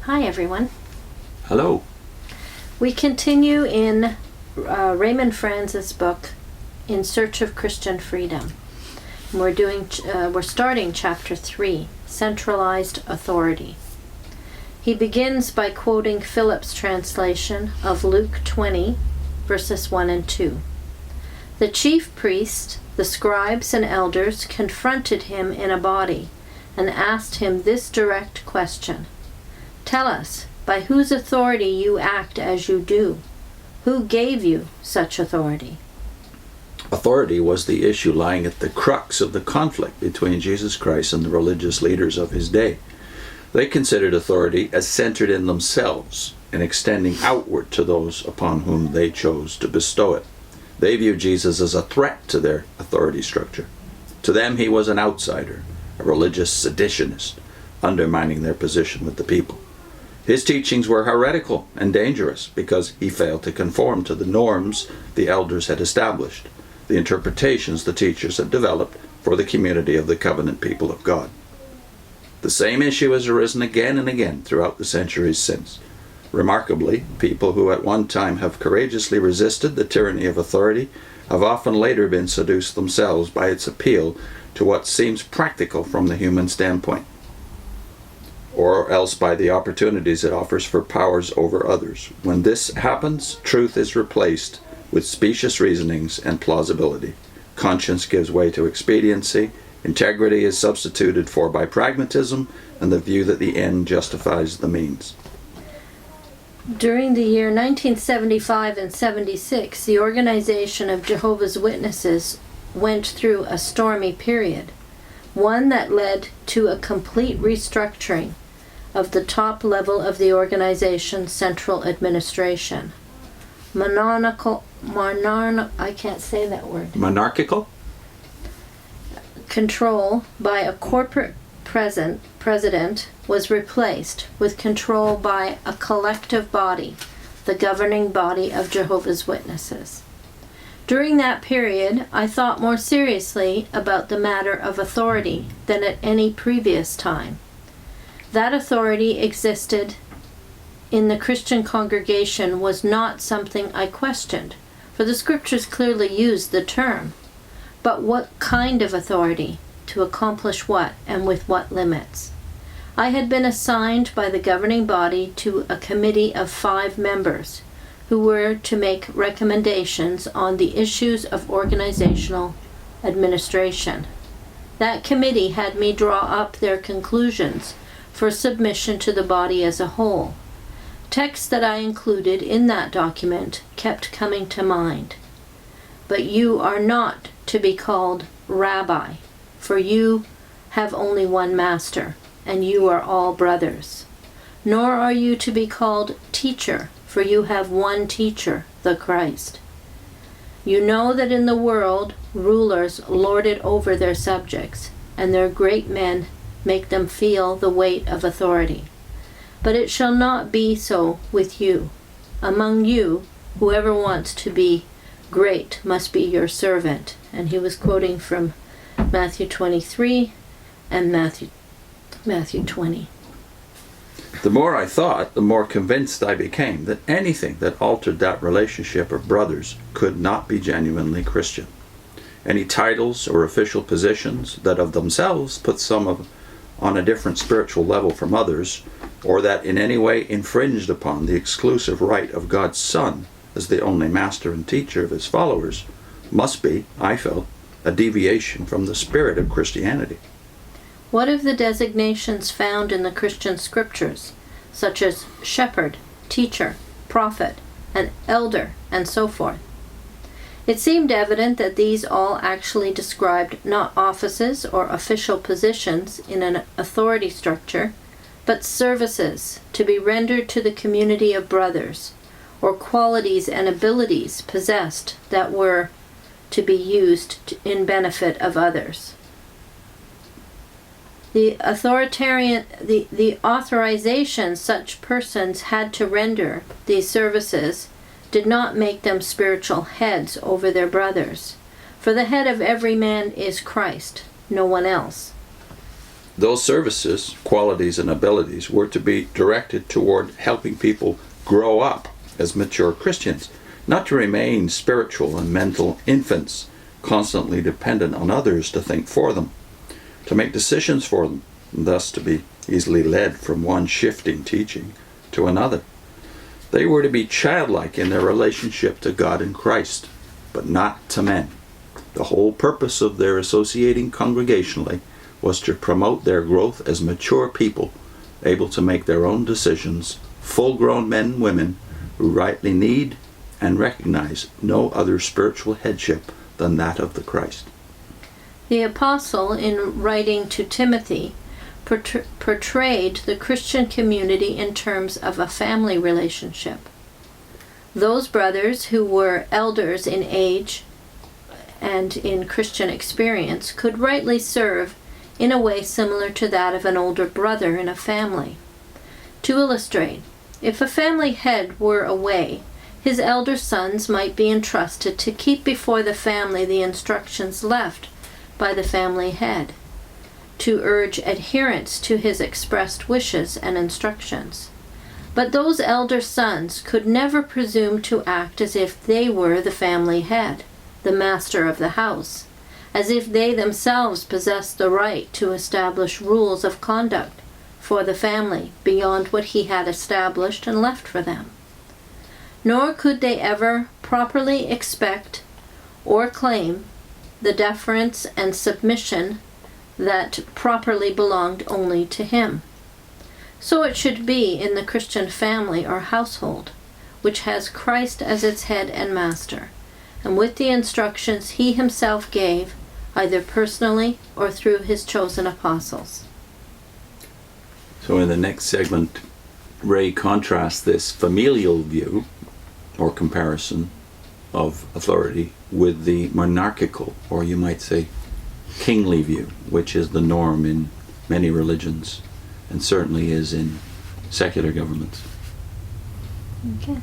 Hi, everyone. Hello. We continue in Raymond Franz's book, In Search of Christian Freedom. And we're starting chapter 3, Centralized Authority. He begins by quoting Philip's translation of Luke 20, verses 1 and 2. The chief priests, the scribes and elders confronted him in a body and asked him this direct question: "Tell us, by whose authority you act as you do? Who gave you such authority?" Authority was the issue lying at the crux of the conflict between Jesus Christ and the religious leaders of his day. They considered authority as centered in themselves and extending outward to those upon whom they chose to bestow it. They viewed Jesus as a threat to their authority structure. To them, he was an outsider, a religious seditionist, undermining their position with the people. His teachings were heretical and dangerous because he failed to conform to the norms the elders had established, the interpretations the teachers had developed for the community of the covenant people of God. The same issue has arisen again and again throughout the centuries since. Remarkably, people who at one time have courageously resisted the tyranny of authority have often later been seduced themselves by its appeal to what seems practical from the human standpoint, or else by the opportunities it offers for powers over others. When this happens, truth is replaced with specious reasonings and plausibility. Conscience gives way to expediency, integrity is substituted for by pragmatism, and the view that the end justifies the means. During the year 1975 and 76, the Organization of Jehovah's Witnesses went through a stormy period, one that led to a complete restructuring of the top level of the organization's central administration. Monarchical control by a corporate president was replaced with control by a collective body, the governing body of Jehovah's Witnesses. During that period, I thought more seriously about the matter of authority than at any previous time. That authority existed in the Christian congregation was not something I questioned, for the scriptures clearly used the term. But what kind of authority? To accomplish what, and with what limits? I had been assigned by the governing body to a committee of 5 members who were to make recommendations on the issues of organizational administration. That committee had me draw up their conclusions for submission to the body as a whole. Texts that I included in that document kept coming to mind. But you are not to be called rabbi, for you have only one master, and you are all brothers. Nor are you to be called teacher, for you have one teacher, the Christ. You know that in the world rulers lord it over their subjects, and their great men make them feel the weight of authority. But it shall not be so with you. Among you, whoever wants to be great must be your servant. And he was quoting from Matthew 23 and Matthew 20. The more I thought, the more convinced I became that anything that altered that relationship of brothers could not be genuinely Christian. Any titles or official positions that of themselves put some on a different spiritual level from others, or that in any way infringed upon the exclusive right of God's Son as the only master and teacher of his followers, must be, I felt, a deviation from the spirit of Christianity. What of the designations found in the Christian scriptures, such as shepherd, teacher, prophet, and elder, and so forth? It seemed evident that these all actually described not offices or official positions in an authority structure, but services to be rendered to the community of brothers, or qualities and abilities possessed that were to be used in benefit of others. The authorization such persons had to render these services did not make them spiritual heads over their brothers, for the head of every man is Christ, no one else. Those services, qualities, and abilities were to be directed toward helping people grow up as mature Christians, not to remain spiritual and mental infants, constantly dependent on others to think for them, to make decisions for them, and thus to be easily led from one shifting teaching to another. They were to be childlike in their relationship to God and Christ, but not to men. The whole purpose of their associating congregationally was to promote their growth as mature people, able to make their own decisions, full-grown men and women who rightly need and recognize no other spiritual headship than that of the Christ. The apostle, in writing to Timothy, portrayed the Christian community in terms of a family relationship. Those brothers who were elders in age and in Christian experience could rightly serve in a way similar to that of an older brother in a family. To illustrate, if a family head were away, his elder sons might be entrusted to keep before the family the instructions left by the family head, to urge adherence to his expressed wishes and instructions. But those elder sons could never presume to act as if they were the family head, the master of the house, as if they themselves possessed the right to establish rules of conduct for the family beyond what he had established and left for them. Nor could they ever properly expect or claim the deference and submission that properly belonged only to him. So it should be in the Christian family or household, which has Christ as its head and master, and with the instructions he himself gave, either personally or through his chosen apostles. So in the next segment, Ray contrasts this familial view or comparison of authority with the monarchical, or you might say kingly view, which is the norm in many religions and certainly is in secular governments. Okay.